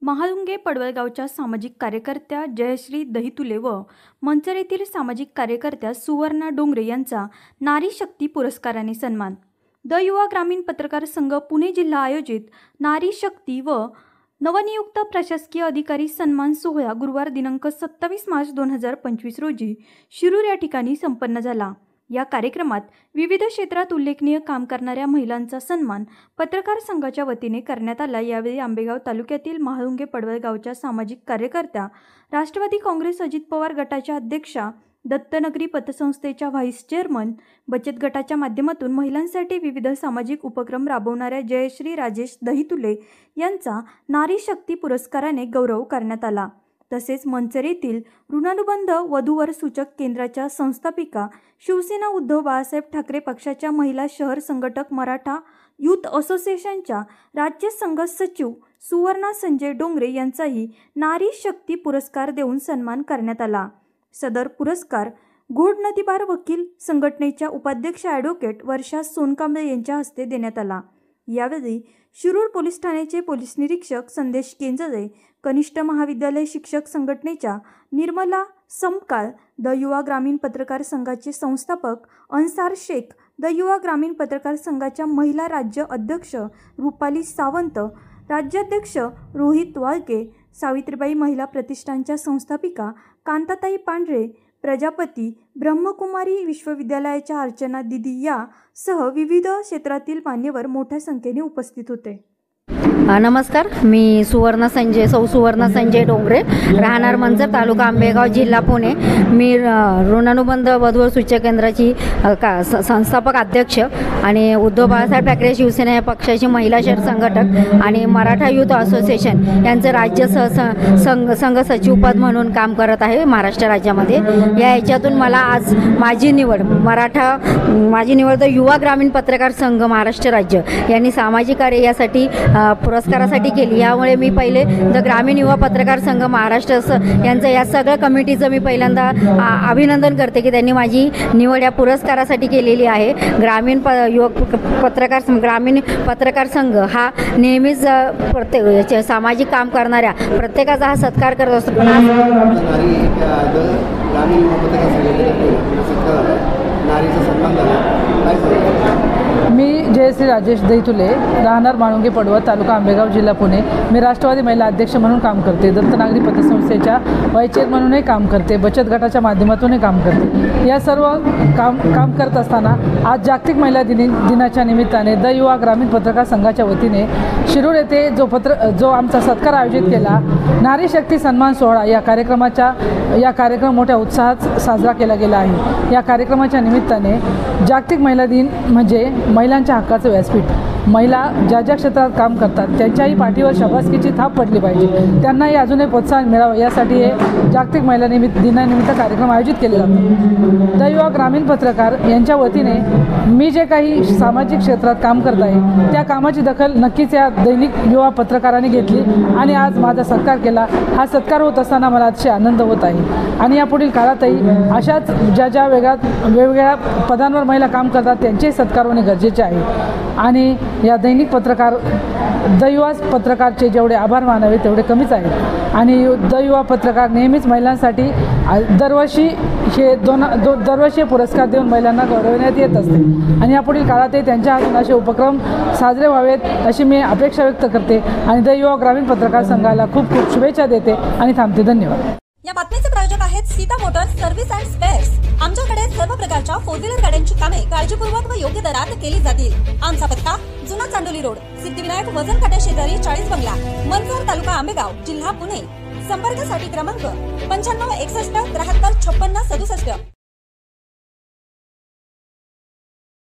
महाळुंगे पडवळगावच्या सामाजिक कार्यकर्त्या जयश्री दहितुले व मंचर येथील सामाजिक कार्यकर्त्या सुवर्णा डोंगरे यांचा नारी शक्ती पुरस्काराने सन्मान। द युवा ग्रामीण पत्रकार संघ पुणे जिल्हा आयोजित नारी शक्ती व नवनियुक्त प्रशासकीय अधिकारी सन्मान सोहळा गुरुवार दिनांक 27 मार्च 2025 रोजी शिरूर या ठिकाणी संपन्न झाला। या कार्यक्रमात विविध क्षेत्रात उल्लेखनीय काम करणाऱ्या महिलांचा सन्मान पत्रकार संघाच्या वतीने करण्यात आला। यावेळी आंबेगाव तालुक्यातील महाळुंगे पडवळगावच्या सामाजिक कार्यकर्त्या, राष्ट्रवादी काँग्रेस अजित पवार गटाच्या अध्यक्षा, दत्तनगरी पतसंस्थेच्या व्हाईस चेअरमन, बचत गटाच्या माध्यमातून महिलांसाठी विविध सामाजिक उपक्रम राबवणाऱ्या जयश्री राजेश दहितुले यांचा नारी शक्ती पुरस्काराने गौरव करण्यात आला। तसेच मंचर येथील ऋणानुबंध वधूवर सूचक केंद्राच्या संस्थापिका, शिवसेना उद्धव बाळासाहेब ठाकरे पक्षाच्या महिला शहर संघटक, मराठा युथ असोसिएशनच्या राज्य संघ सचिव सुवर्णा संजय डोंगरे यांचाही नारी शक्ती पुरस्कार देऊन सन्मान करण्यात आला। सदर पुरस्कार घोड नदीपार वकील संघटनेच्या उपाध्यक्ष ॲडव्होकेट वर्षा सोनकांबळे यांच्या हस्ते देण्यात आला। यावेळी शिरूर पोलीस ठाण्याचे पोलीस निरीक्षक संदेश केंजळे, कनिष्ठ महाविद्यालय शिक्षक संघटनेच्या निर्मला समकाळ, द युवा ग्रामीण पत्रकार संघाचे संस्थापक अन्सार शेख, द युवा ग्रामीण पत्रकार संघाच्या महिला राज्य अध्यक्ष रुपाली सावंत, राज्याध्यक्ष रोहित वाळके, सावित्रीबाई महिला प्रतिष्ठानच्या संस्थापिका कांताताई पांढरे प्रजापती, ब्रह्मकुमारी विश्वविद्यालयाच्या अर्चना दिदी यासह विविध क्षेत्रातील मान्यवर मोठ्या संख्येने उपस्थित होते। नमस्कार, मी सौ सुवर्णा संजय डोंगरे, राहणार मंचर, तालुका आंबेगाव, जिल्हा पुणे। मी ऋणानुबंध वधूवर सूचक केंद्राची संस्थापक अध्यक्ष आणि उद्धव बाळासाहेब ठाकरे शिवसेना या पक्षाची महिला शहर संघटक आणि मराठा युथ असोसिएशन यांचं राज्य संघ सचिव पद म्हणून काम करत आहे महाराष्ट्र राज्यामध्ये। या याच्यातून मला आज माझी निवड द युवा ग्रामीण पत्रकार संघ महाराष्ट्र राज्य यांनी सामाजिक कार्य यासाठी पुरस्कारासाठी केली। यामुळे मी पहिले द ग्रामीण युवा पत्रकार संघ महाराष्ट्र यांचं या सगळ्या कमिटीचं मी पहिल्यांदा अभिनंदन करते की त्यांनी माझी निवड या पुरस्कारासाठी केलेली आहे। ग्रामीण पत्रकार संघ हा नेहमीच प्रत्येक सामाजिक काम करणाऱ्या प्रत्येकाचा हा सत्कार करत असतो। मी जयश्री राजेश दहितुले, राहणार महाळुंगे पडवळ, तालुका आंबेगाव, जिल्हा पुणे। मी राष्ट्रवादी महिला अध्यक्ष म्हणून काम करते, दत्तनगरी पतसंस्थेच्या व्हाईस चेअरमन म्हणूनही काम करते, बचत गटाच्या माध्यमातूनही काम करते। या सर्व काम करत असताना आज जागतिक महिला दिनाच्या निमित्ताने द युवा ग्रामीण पत्रकार संघाच्या वतीने शिरूर येथे जो आमचा सत्कार आयोजित केला, नारी शक्ती सन्मान सोहळा, या कार्यक्रम मोठ्या उत्साहात साजरा केला गेला आहे। या कार्यक्रमाच्या निमित्ताने जागतिक महिला दिन म्हणजे महिलांच्या हक्काचं व्यासपीठ। महिला ज्या क्षेत्रात काम करतात त्यांच्याही पाठीवर शाबासकीची थाप पडली पाहिजे, त्यांनाही अजूनही प्रोत्साहन मिळावं यासाठी हे जागतिक महिला दिनानिमित्त कार्यक्रम आयोजित केले जातात। द युवा ग्रामीण पत्रकार यांच्या वतीने मी जे काही सामाजिक क्षेत्रात काम करत आहे त्या कामाची दखल नक्कीच या दैनिक युवा पत्रकारांनी घेतली आणि आज माझा सत्कार केला। हा सत्कार होत असताना मला अतिशय आनंद होत आहे आणि यापुढील काळातही अशाच ज्या वेगवेगळ्या पदांवर महिला काम करतात त्यांचेही सत्कार होणे गरजेचे आहे। आणि या दैनिक द युवा पत्रकारचे जेवढे आभार मानावे तेवढे कमीच आहेत। आणि द युवा पत्रकार नेहमीच महिलांसाठी दरवर्षी हे पुरस्कार देऊन महिलांना गौरवण्यात येत असते आणि यापुढील काळातही त्यांच्या हातून असे उपक्रम साजरे व्हावेत अशी मी अपेक्षा व्यक्त करते आणि द युवा ग्रामीण पत्रकार संघाला खूप खूप शुभेच्छा देते आणि थांबते। धन्यवाद। या बातमीचे प्रायोजक आहेत Sita Motors service and spares. आमच्याकडे सर्व प्रकारच्या 4 व्हीलर गाड्यांची कामे काळजीपूर्वक व योग्य दरात केली जातील। आमचा पत्ता जुना चांडोली रोड, सिद्धिविनायक वजन काट्या शेजारी 40 बंगला, मंचर, तालुका आंबेगाव, जिल्हा पुणे। संपर्कासाठी क्रमांक 95 61 73 56 67।